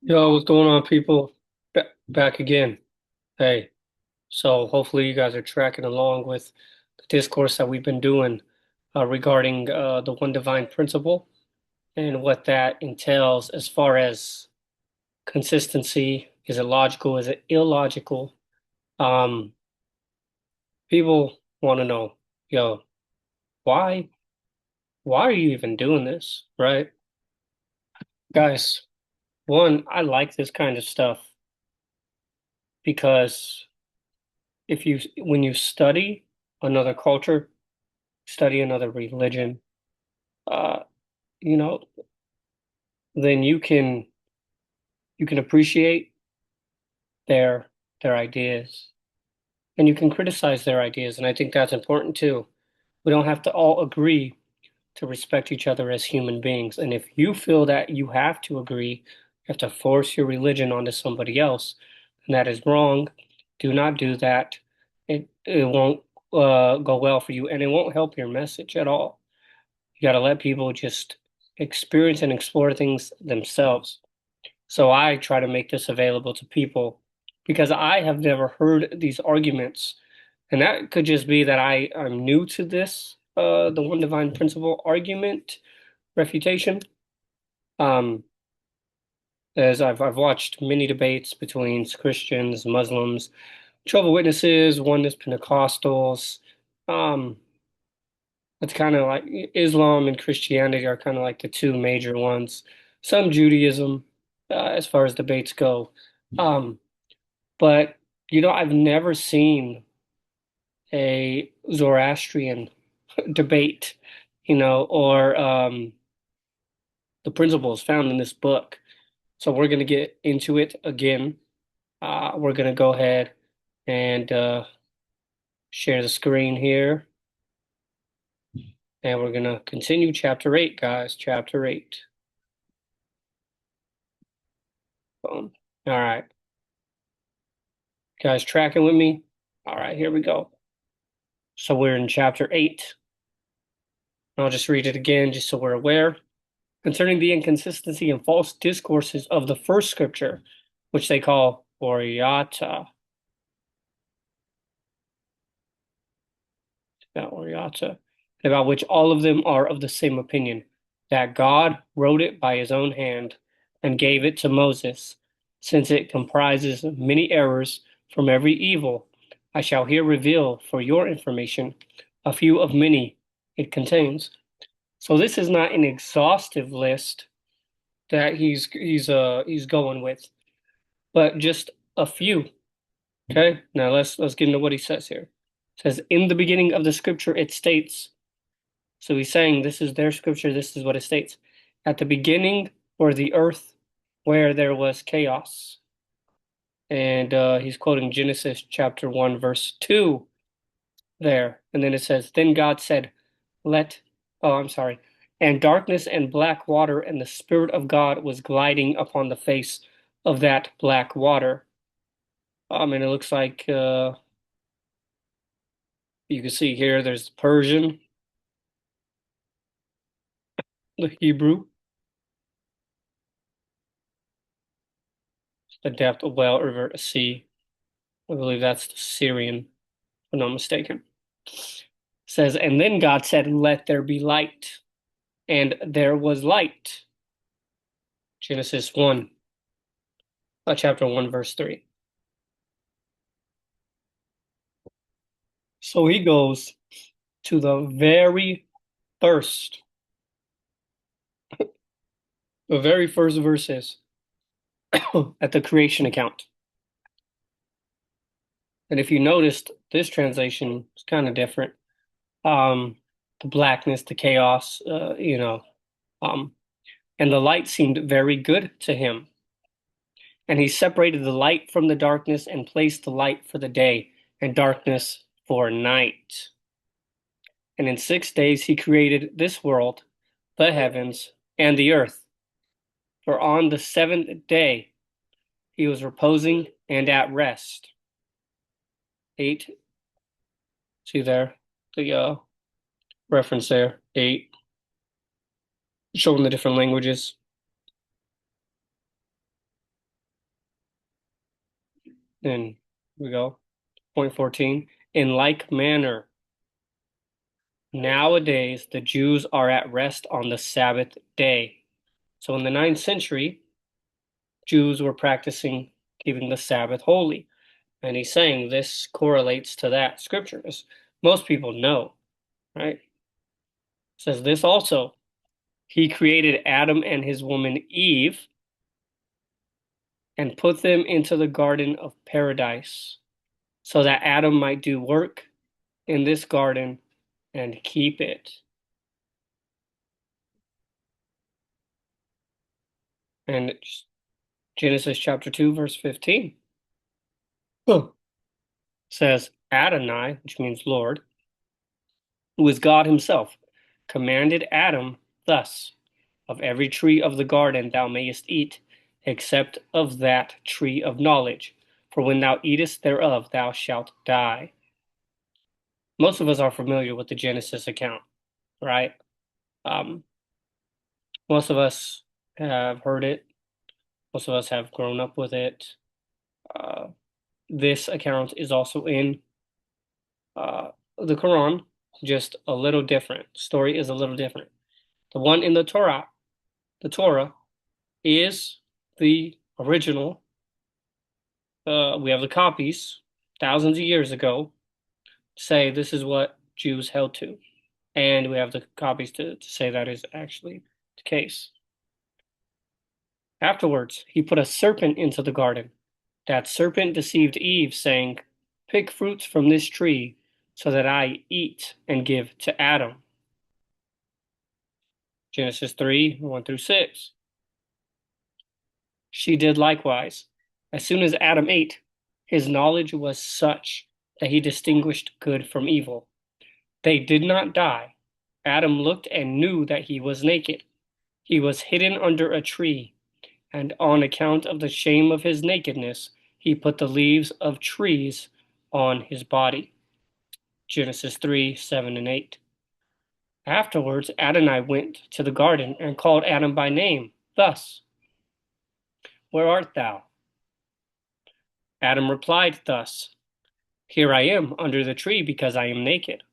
Yo, what's going on, people? Back again. Hey, so hopefully you guys are tracking along with the discourse that we've been doing regarding the one divine principle and what that entails as far as consistency. Is it logical? Is it illogical? Um, People want to know, yo, why why are you even doing this, right? Guys, one, I like this kind of stuff because when you study another culture, study another religion, uh, you know, then you can appreciate their their ideas and you can criticize their ideas, and I think that's important too. We don't have to all agree to respect each other as human beings. And if you feel that you have to agree, you have to force your religion onto somebody else, and that is wrong. Do not do that. It won't go well for you, and it won't help your message at all. You got to let people just experience and explore things themselves. So I try to make this available to people because I have never heard these arguments. And that could just be that I'm new to this, the one divine principle argument refutation. Um, as I've watched many debates between Christians, Muslims, Jehovah's Witnesses, Oneness Pentecostals. Um, It's kind of like Islam and Christianity are kind of like the two major ones. Some Judaism, as far as debates go. Um, but I've never seen a Zoroastrian debate, or the principles found in this book. So we're going to get into it again. We're going to go ahead and share the screen here, and we're going to continue chapter 8, guys. Chapter 8. Boom. All right. Guys, tracking with me? All right, here we go. So we're in chapter 8. I'll just read it again just so we're aware. Concerning the inconsistency and false discourses of the first scripture, which they call Oriata. Oriata, about which all of them are of the same opinion, that God wrote it by his own hand and gave it to Moses, since it comprises many errors from every evil. I shall here reveal for your information a few of many it contains. So this is not an exhaustive list that he's going with, but just a few. Okay, now let's get into what he says here. It says, in the beginning of the scripture it states. So he's saying this is their scripture, this is what it states. At the beginning were the earth where there was chaos. And he's quoting Genesis chapter 1, verse 2 there. And then it says, then God said, let, oh, I'm sorry, and darkness and black water, and the Spirit of God was gliding upon the face of that black water. And it looks like you can see here there's Persian, the Hebrew, the depth of well river sea. I believe that's the Syrian, if I'm not mistaken. It says, and then God said, let there be light. And there was light. Genesis 1, chapter 1, verse 3. So he goes to first, the very first verses at the creation account. And if you noticed, this translation is kind of different. Um, the blackness, the chaos, um, and the light seemed very good to him. And he separated the light from the darkness and placed the light for the day and darkness for night. And in 6 days he created this world, the heavens, and the earth. For on the seventh day he was reposing and at rest. 8, see there, the reference there, 8, showing the different languages. Then here we go. Point 14. In like manner, nowadays the Jews are at rest on the Sabbath day. So in the ninth century, Jews were practicing keeping the Sabbath holy. And he's saying this correlates to that scripture, as most people know, right? It says this also. He created Adam and his woman Eve and put them into the garden of paradise so that Adam might do work in this garden and keep it. And Genesis chapter 2, verse 15 says, Adonai, which means Lord, who is God himself, commanded Adam thus, of every tree of the garden thou mayest eat, except of that tree of knowledge, for when thou eatest thereof thou shalt die. Most of us are familiar with the Genesis account, right? Um, most of us have heard it. Most of us have grown up with it. Uh, this account is also in the Quran, just a little different. Story is a little different. The one in the Torah, is the original. We have the copies thousands of years ago say this is what Jews held to, and we have the copies to say that is actually the case. Afterwards, he put a serpent into the garden. That serpent deceived Eve, saying, Pick fruits from this tree, so that I eat and give to Adam. Genesis 3, 1 through 6. She did likewise. As soon as Adam ate, his knowledge was such that he distinguished good from evil. They did not die. Adam looked and knew that he was naked. He was hidden under a tree, and on account of the shame of his nakedness, he put the leaves of trees on his body. Genesis 3, 7 and 8. Afterwards, Adonai went to the garden and called Adam by name, thus, Where art thou? Adam replied thus, Here I am under the tree because I am naked.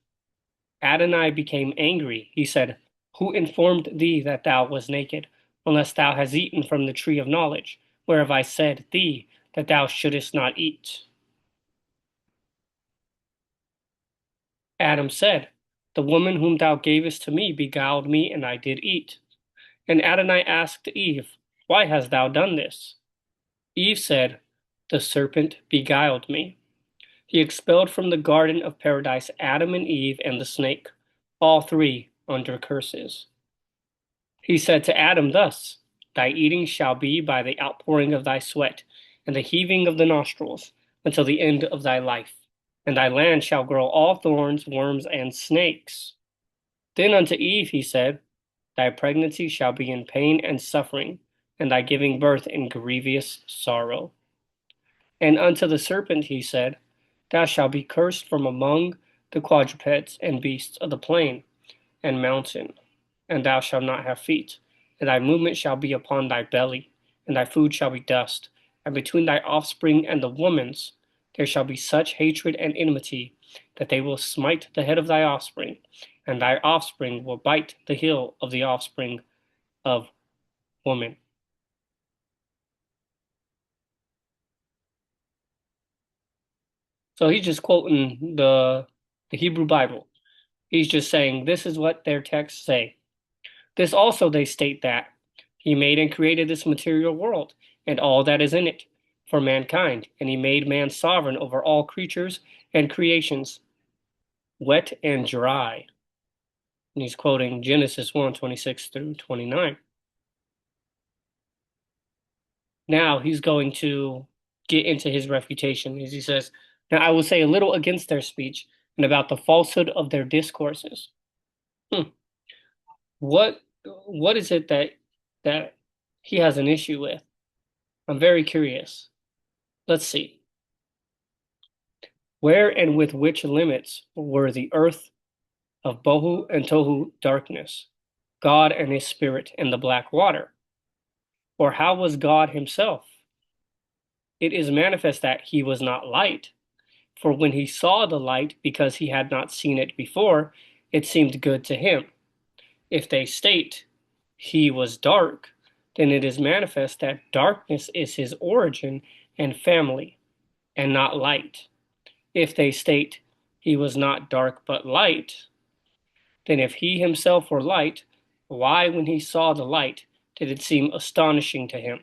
Adonai became angry. He said, Who informed thee that thou was naked, unless thou hast eaten from the tree of knowledge, whereof I said thee that thou shouldest not eat? Adam said, The woman whom thou gavest to me beguiled me, and I did eat. And Adonai asked Eve, Why hast thou done this? Eve said, The serpent beguiled me. He expelled from the garden of paradise Adam and Eve and the snake, all three under curses. He said to Adam thus, Thy eating shall be by the outpouring of thy sweat, and the heaving of the nostrils, until the end of thy life. And thy land shall grow all thorns, worms, and snakes. Then unto Eve he said, Thy pregnancy shall be in pain and suffering, and thy giving birth in grievous sorrow. And unto the serpent he said, Thou shalt be cursed from among the quadrupeds and beasts of the plain and mountain, and thou shalt not have feet, and thy movement shall be upon thy belly, and thy food shall be dust, and between thy offspring and the woman's there shall be such hatred and enmity that they will smite the head of thy offspring, and thy offspring will bite the heel of the offspring of woman. So he's just quoting the Hebrew Bible. He's just saying this is what their texts say. This also they state that he made and created this material world and all that is in it for mankind, and he made man sovereign over all creatures and creations, wet and dry. And he's quoting Genesis 1, 26 through 29. Now he's going to get into his refutation as he says, Now I will say a little against their speech and about the falsehood of their discourses. Hmm. What what is it that he has an issue with? I'm very curious. Let's see. Where and with which limits were the earth of Bohu and Tohu darkness, God and his spirit in the black water? Or how was God himself? it is manifest that he was not light. For when he saw the light, because he had not seen it before, it seemed good to him. If they state he was dark, then it is manifest that darkness is his origin and family, and not light. If they state he was not dark but light, then if he himself were light, why, when he saw the light, did it seem astonishing to him?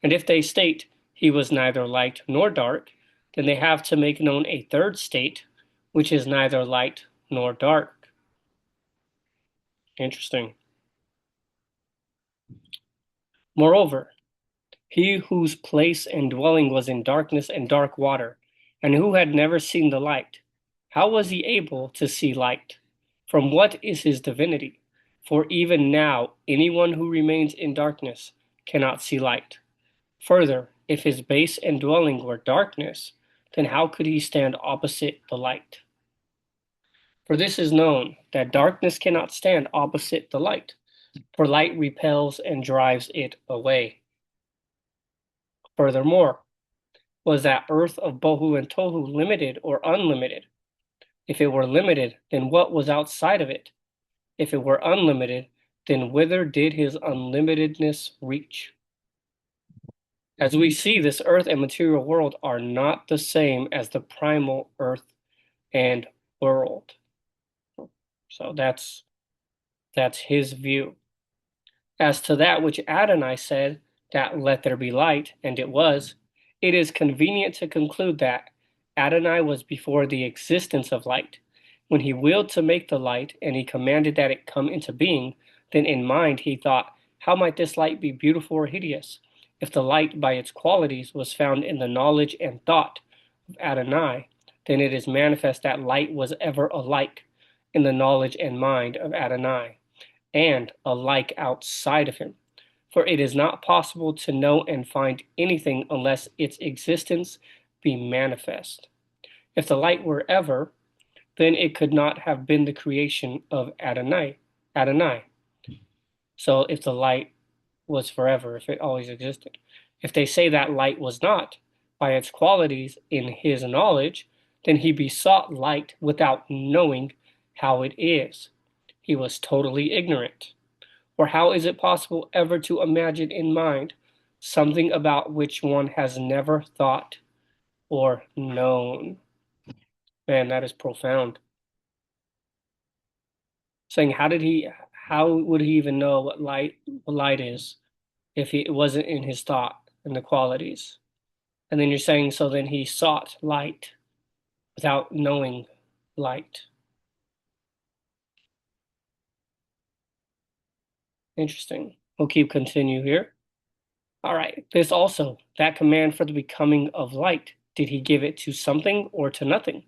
And if they state he was neither light nor dark, then they have to make known a third state, which is neither light nor dark. Interesting. Moreover, he whose place and dwelling was in darkness and dark water, and who had never seen the light, how was he able to see light? From what is his divinity? For even now, anyone who remains in darkness cannot see light. Further, if his base and dwelling were darkness, then how could he stand opposite the light? For this is known, that darkness cannot stand opposite the light, for light repels and drives it away. Furthermore, was that earth of Bohu and Tohu limited or unlimited? If it were limited, then what was outside of it? If it were unlimited, then whither did his unlimitedness reach? As we see, this earth and material world are not the same as the primal earth and world. So that's his view. As to that which Adonai said, that let there be light, and it was, it is convenient to conclude that Adonai was before the existence of light. When he willed to make the light, and he commanded that it come into being, then in mind he thought, how might this light be beautiful or hideous? If the light by its qualities was found in the knowledge and thought of Adonai, then it is manifest that light was ever alike in the knowledge and mind of Adonai, and alike outside of him. For it is not possible to know and find anything unless its existence be manifest. If the light were ever, then it could not have been the creation of Adonai. So if the light was forever, if it always existed. If they say that light was not, by its qualities in his knowledge, then he besought light without knowing how it is. He was totally ignorant. Or how is it possible ever to imagine in mind something about which one has never thought or known? Man, that is profound. Saying how would he even know what light is if it wasn't in his thought and the qualities? And then you're saying, so then he sought light without knowing light. Interesting. We'll continue here. All right. This also, that command for the becoming of light, did he give it to something or to nothing?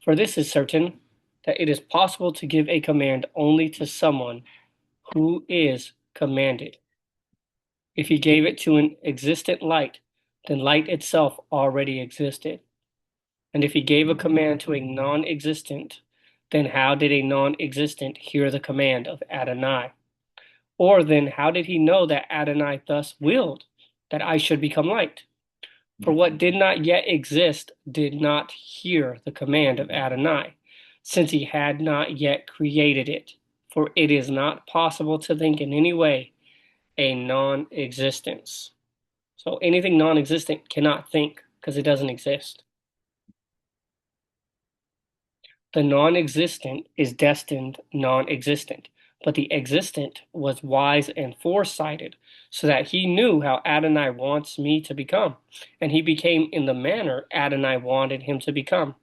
For this is certain, that it is possible to give a command only to someone who is commanded. If he gave it to an existent light, then light itself already existed. And if he gave a command to a non-existent, then how did a non-existent hear the command of Adonai? Or then how did he know that Adonai thus willed that I should become light? For what did not yet exist did not hear the command of Adonai, since he had not yet created it. For it is not possible to think in any way a non-existence. So anything non-existent cannot think because it doesn't exist. The non-existent is destined non-existent, but the existent was wise and foresighted, so that he knew how Adonai wants me to become, and he became in the manner Adonai wanted him to become.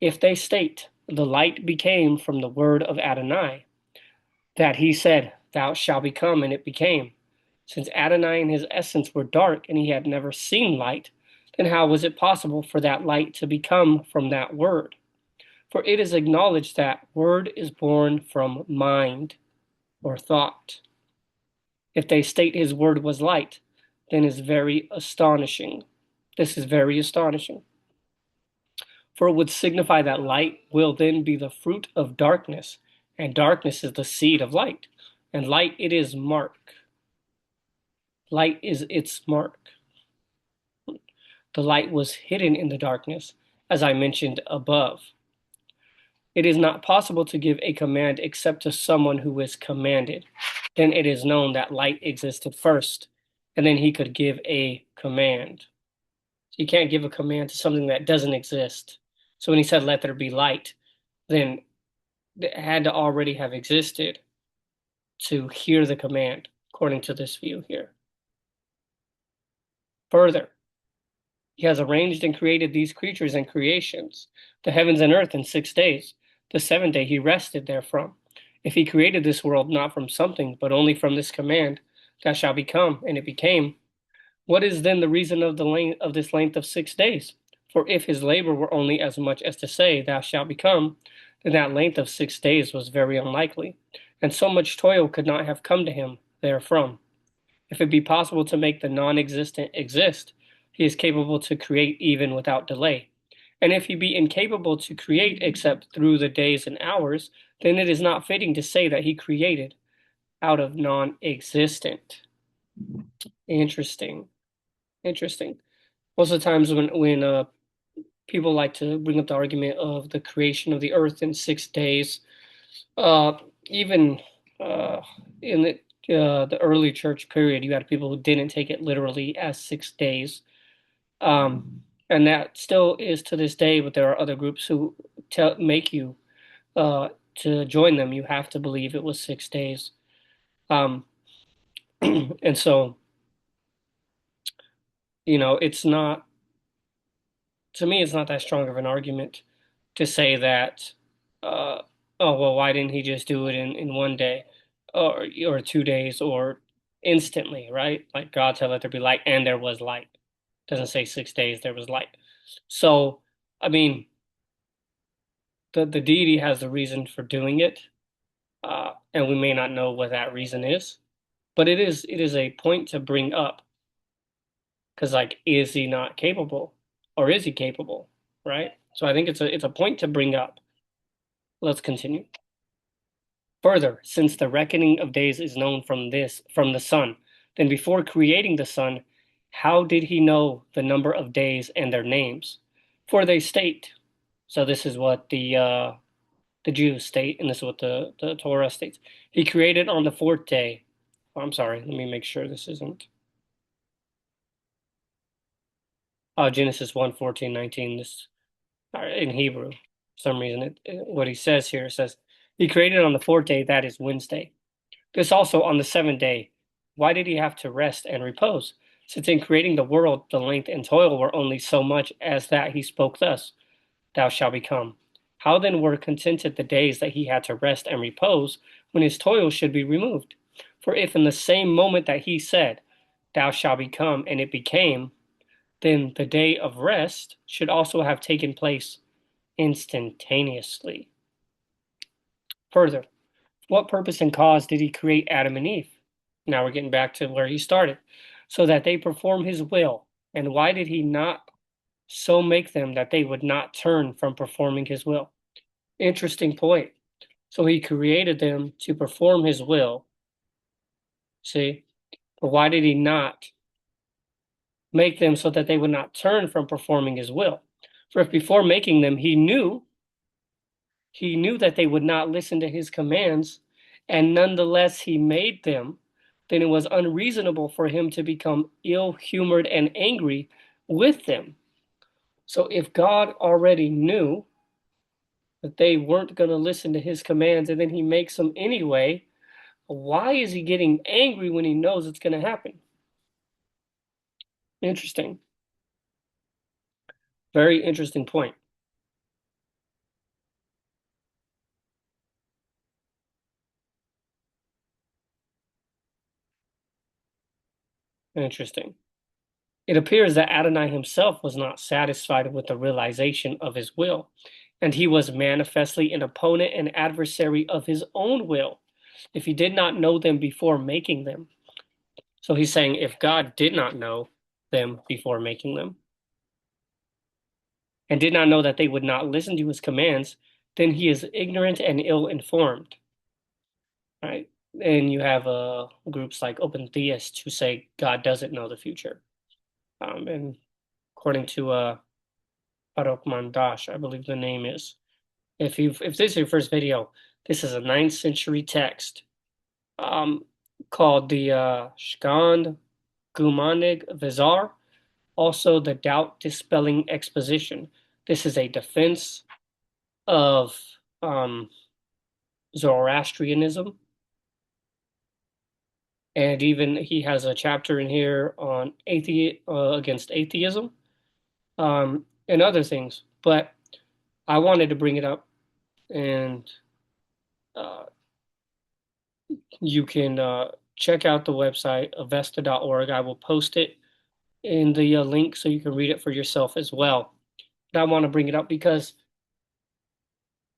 If they state, the light became from the word of Adonai, that he said, thou shalt become, and it became. Since Adonai in his essence were dark, and he had never seen light, then how was it possible for that light to become from that word? For it is acknowledged that word is born from mind or thought. If they state his word was light, then is very astonishing. This is very astonishing. For it would signify that light will then be the fruit of darkness, and darkness is the seed of light, and light it is mark. Light is its mark. The light was hidden in the darkness, as I mentioned above. It is not possible to give a command except to someone who is commanded. Then it is known that light existed first, and then he could give a command. So you can't give a command to something that doesn't exist. So when he said, let there be light, then it had to already have existed to hear the command, according to this view here. Further, he has arranged and created these creatures and creations, the heavens and earth, in 6 days. The seventh day he rested therefrom. If he created this world not from something, but only from this command, that shall become, and it became, what is then the reason of the length of this length of 6 days? For if his labor were only as much as to say, thou shalt become, then that length of 6 days was very unlikely, and so much toil could not have come to him therefrom. If it be possible to make the non-existent exist, he is capable to create even without delay. And if he be incapable to create except through the days and hours, then it is not fitting to say that he created out of non-existent. Interesting. Interesting. Most of the times when people like to bring up the argument of the creation of the earth in 6 days, even uh, in the early church period, you had people who didn't take it literally as 6 days. And that still is to this day, but there are other groups who make you to join them. You have to believe it was 6 days. Um, and so, it's not, to me, it's not that strong of an argument to say that, uh, oh, well, why didn't he just do it in one day or 2 days or instantly, right? Like God said, let there be light, and there was light. Doesn't say 6 days, there was light. So, I mean, the deity has the reason for doing it, and we may not know what that reason is, but it is a point to bring up because, like, is he not capable, or is he capable, right? So I think it's a point to bring up. Let's continue. Further, since the reckoning of days is known from the sun, then before creating the sun, how did he know the number of days and their names? For they state, so this is what the Jews state, and this is what the Torah states. He created on the fourth day. Oh, I'm sorry, let me make sure this isn't. Genesis 1:14-19. This in Hebrew. For some reason, what he says here says, he created on the fourth day, that is Wednesday. This also on the seventh day. Why did he have to rest and repose? Since in creating the world, the length and toil were only so much as that he spoke thus, thou shalt become. How then were contented the days that he had to rest and repose when his toil should be removed? For if in the same moment that he said, thou shalt become, and it became, then the day of rest should also have taken place instantaneously. Further, what purpose and cause did he create Adam and Eve? Now we're getting back to where he started. So that they perform his will. And why did he not so make them that they would not turn from performing his will? Interesting point. So he created them to perform his will. See? But why did he not make them so that they would not turn from performing his will? For if before making them he knew that they would not listen to his commands, and nonetheless he made them, then it was unreasonable for him to become ill-humored and angry with them. So if God already knew that they weren't going to listen to his commands and then he makes them anyway, why is he getting angry when he knows it's going to happen? Interesting. Very interesting point. Interesting. It appears that Adonai himself was not satisfied with the realization of his will, and he was manifestly an opponent and adversary of his own will, if he did not know them before making them. So he's saying if God did not know them before making them, and did not know that they would not listen to his commands, then he is ignorant and ill-informed, right? And you have groups like open theists who say God doesn't know the future. And according to Baruch Mandash, I believe the name is. If this is your first video, this is a 9th century text um, called the Shkand Gumanig Vizar, also the Doubt Dispelling Exposition. This is a defense of um, Zoroastrianism, and even he has a chapter in here on against atheism, and other things. But I wanted to bring it up, and uh, you can check out the website avesta.org. I will post it in the link so you can read it for yourself as well. But I want to bring it up because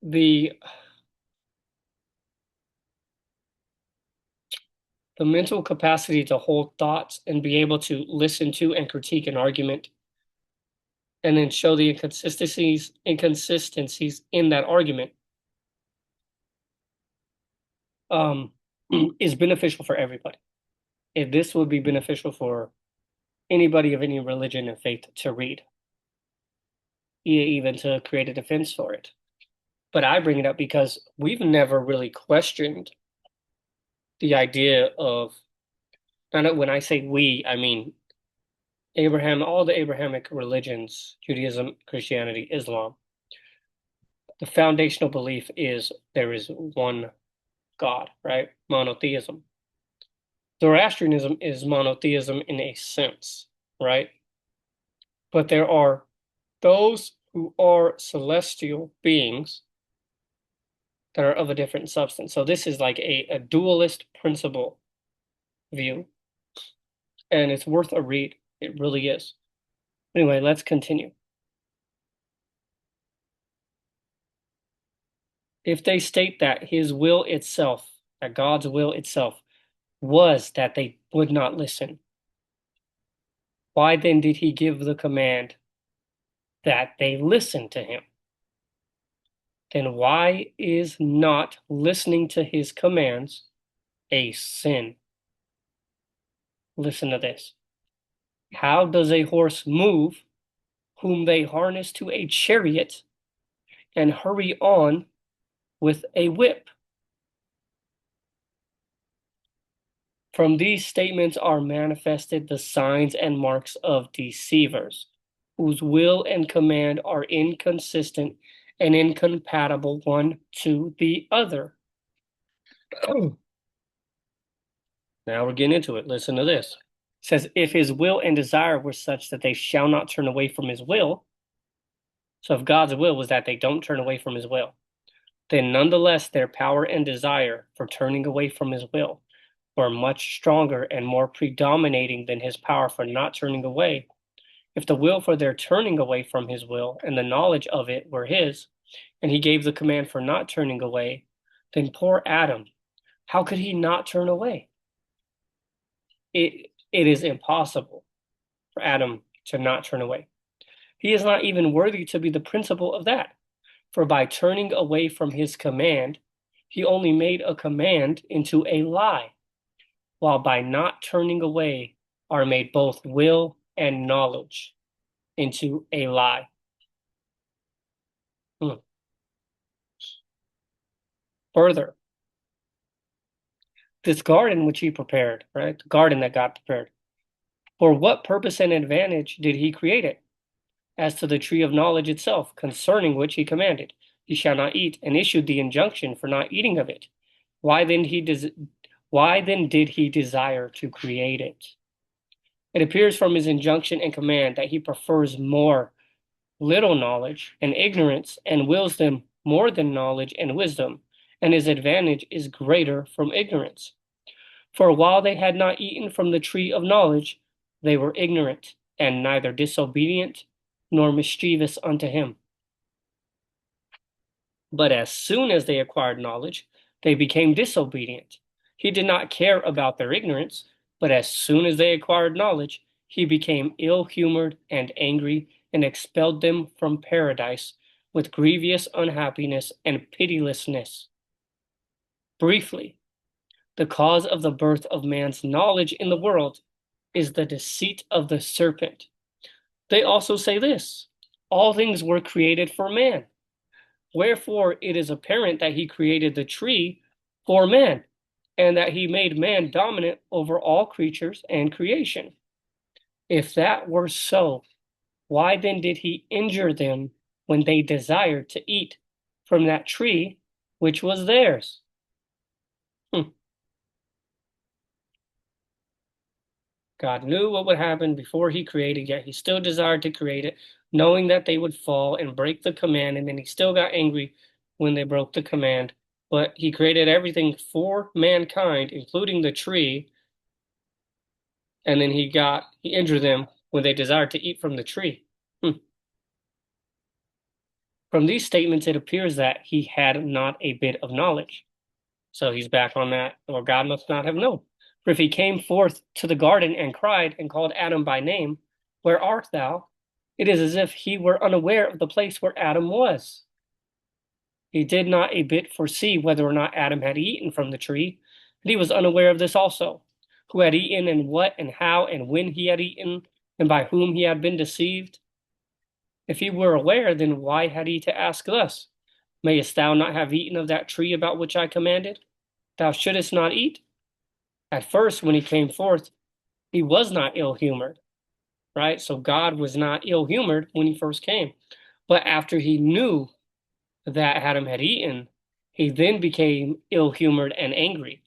the the mental capacity to hold thoughts and be able to listen to and critique an argument and then show the inconsistencies in that argument um, is beneficial for everybody. If this would be beneficial for anybody of any religion and faith to read, even to create a defense for it. But I bring it up because we've never really questioned the idea of, not when I say we, I mean Abraham, all the Abrahamic religions, Judaism, Christianity, Islam. The foundational belief is there is one God, right? Monotheism. Zoroastrianism is monotheism in a sense, right? But there are those who are celestial beings that are of a different substance. So this is like a dualist principle view, and it's worth a read. It really is. Anyway, let's continue. If they state that his will itself, that God's will itself, was that they would not listen, why then did he give the command that they listen to him? Then why is not listening to his commands a sin? Listen to this. How does a horse move whom they harness to a chariot and hurry on with a whip? From these statements are manifested the signs and marks of deceivers, whose will and command are inconsistent and incompatible one to the other. Now we're getting into it. Listen to this. It says, if his will and desire were such that they shall not turn away from his will, so if God's will was that they don't turn away from his will, then nonetheless their power and desire for turning away from his will were much stronger and more predominating than his power for not turning away. If the will for their turning away from his will and the knowledge of it were his, and he gave the command for not turning away, then poor Adam, how could he not turn away? It is impossible for Adam to not turn away. He is not even worthy to be the principle of that. For by turning away from his command, he only made a command into a lie, while by not turning away are made both will and knowledge into a lie. Further, this garden which he prepared, right? The garden that God prepared, for what purpose and advantage did he create it? As to the tree of knowledge itself, concerning which he commanded, "You shall not eat," and issued the injunction for not eating of it. Why then did he desire to create it? It appears from his injunction and command that he prefers more little knowledge and ignorance, and wills them more than knowledge and wisdom, and his advantage is greater from ignorance. For while they had not eaten from the tree of knowledge, they were ignorant, and neither disobedient nor mischievous unto him. But as soon as they acquired knowledge, they became disobedient. He did not care about their ignorance, but as soon as they acquired knowledge, he became ill-humored and angry, and expelled them from paradise with grievous unhappiness and pitilessness. Briefly, the cause of the birth of man's knowledge in the world is the deceit of the serpent, They also say this: all things were created for man. Wherefore it is apparent that he created the tree for man, and that he made man dominant over all creatures and creation. If that were so, why then did he injure them when they desired to eat from that tree which was theirs? Hmm. God knew what would happen before he created, yet he still desired to create it, knowing that they would fall and break the command, and then he still got angry when they broke the command. But he created everything for mankind, including the tree, and then he injured them when they desired to eat from the tree. Hmm. From these statements, it appears that he had not a bit of knowledge. So he's back on that, or God must not have known. For if he came forth to the garden and cried and called Adam by name, where art thou? It is as if he were unaware of the place where Adam was. He did not a bit foresee whether or not Adam had eaten from the tree, and he was unaware of this also, who had eaten, and what, and how, and when he had eaten, and by whom he had been deceived. If he were aware, then why had he to ask thus, mayest thou not have eaten of that tree about which I commanded? Thou shouldest not eat. At first, when he came forth, he was not ill humored, right? So God was not ill humored when he first came. But after he knew that Adam had eaten, he then became ill humored and angry.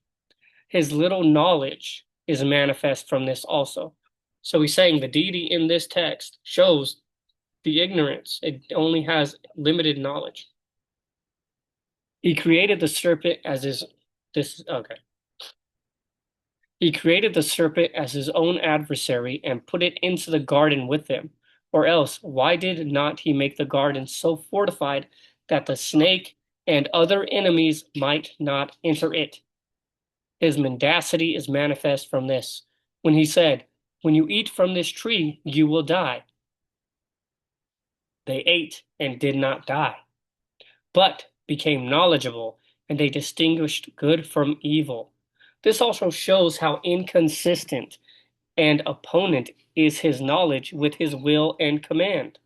His little knowledge is manifest from this also. So he's saying the deity in this text shows the ignorance, it only has limited knowledge. He created the serpent as his this okay. He created the serpent as his own adversary and put it into the garden with him. Or else, why did not he make the garden so fortified that the snake and other enemies might not enter it? His mendacity is manifest from this, when he said, when you eat from this tree, you will die. They ate and did not die, but became knowledgeable, and they distinguished good from evil. This also shows how inconsistent and opponent is his knowledge with his will and command.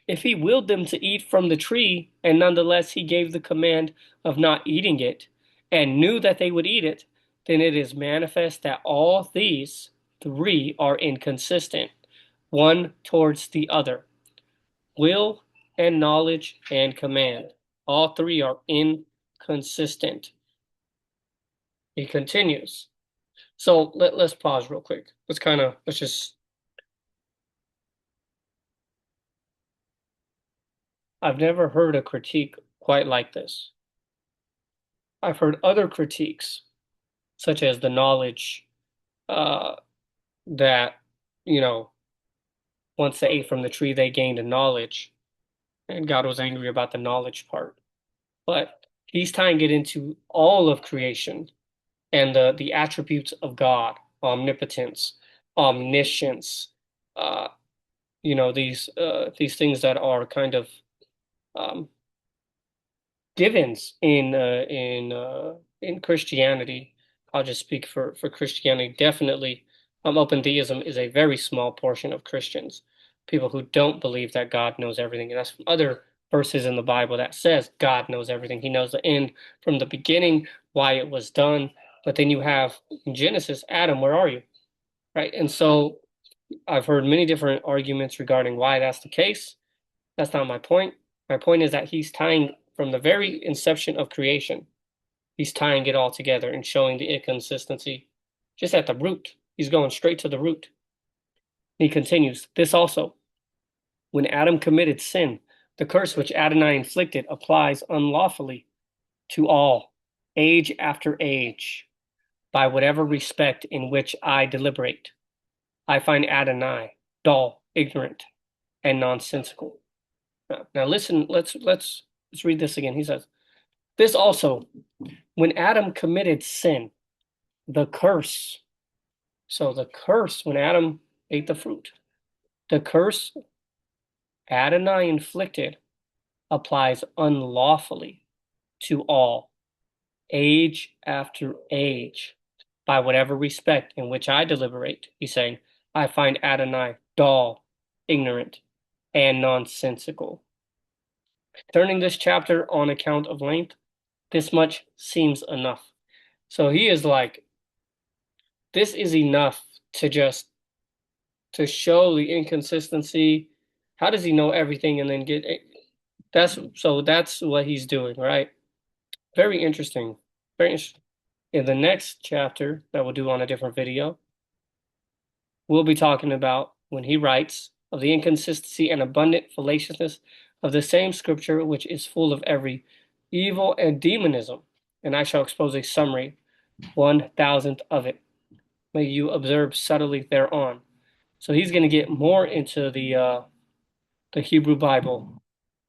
If he willed them to eat from the tree, and nonetheless he gave the command of not eating it, and knew that they would eat it, then it is manifest that all these three are inconsistent, one towards the other. Will and knowledge and command. All three are inconsistent. He continues. So let's pause real quick. Let's just I've never heard a critique quite like this. I've heard other critiques, such as the knowledge uh, that, you know, once they ate from the tree, they gained a knowledge, and God was angry about the knowledge part. But he's tying it into all of creation and the attributes of God, omnipotence, omniscience, uh, these things that are kind of um, givens in Christianity. I'll just speak for Christianity. Definitely, open theism is a very small portion of Christians, people who don't believe that God knows everything, and that's from other verses in the Bible that says God knows everything. He knows the end from the beginning, why it was done. But then you have in Genesis, Adam, where are you? Right? And so I've heard many different arguments regarding why that's the case. That's not my point. My point is that he's tying from the very inception of creation, he's tying it all together and showing the inconsistency just at the root. He's going straight to the root. He continues, this also, when Adam committed sin, the curse which Adonai inflicted applies unlawfully to all, age after age, by whatever respect in which I deliberate. I find Adonai dull, ignorant, and nonsensical. Now listen, let's read this again. He says, this also, when Adam committed sin, the curse. So the curse, when Adam ate the fruit, the curse Adonai inflicted applies unlawfully to all, age after age, by whatever respect in which I deliberate. He's saying, I find Adonai dull, ignorant, and nonsensical. Turning this chapter on account of length, this much seems enough. So he is like, this is enough to just to show the inconsistency. How does he know everything and then get that's what he's doing, right? Very interesting. Very interesting. In the next chapter that we'll do on a different video, we'll be talking about when he writes of the inconsistency and abundant fallaciousness of the same scripture, which is full of every evil and demonism. And I shall expose a summary, 1,000th of it. May you observe subtly thereon. So he's going to get more into the Hebrew Bible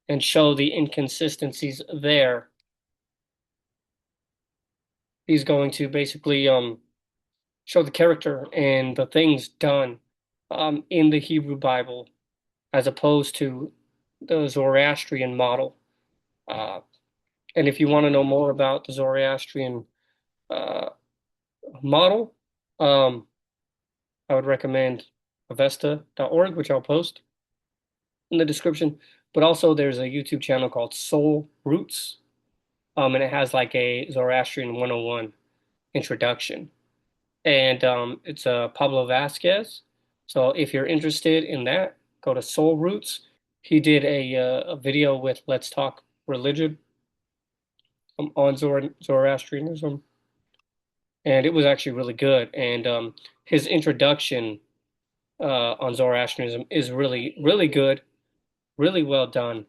and show the inconsistencies there. He's going to basically show the character and the things done in the Hebrew Bible as opposed to the Zoroastrian model. Uh, and if you want to know more about the Zoroastrian uh, model, I would recommend avesta.org, which I'll post in the description. But also, there's a YouTube channel called Soul Roots, and it has like a Zoroastrian 101 introduction. And it's Pablo Vasquez. So if you're interested in that, go to Soul Roots. He did a video with Let's Talk Religion on Zoroastrianism, and it was actually really good. And his introduction on Zoroastrianism is really, really good, really well done.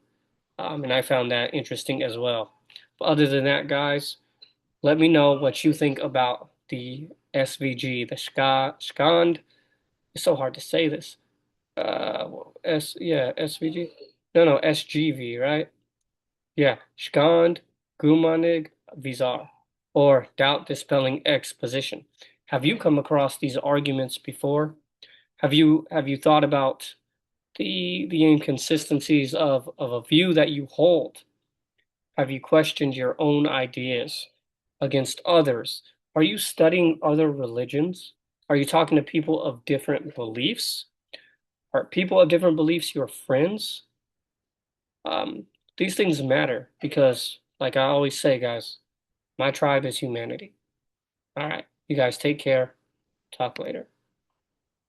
And I found that interesting as well. But other than that, guys, let me know what you think about the SVG, the Skand. It's so hard to say this. SVG. No, SGV, right? Yeah, Skand, Gumanig, Vizar, or doubt dispelling exposition. Have you come across these arguments before? Have you thought about the inconsistencies of a view that you hold? Have you questioned your own ideas against others? Are you studying other religions? Are you talking to people of different beliefs? Are people of different beliefs your friends? Um, these things matter because, like I always say, guys, my tribe is humanity. All right, you guys take care. Talk later.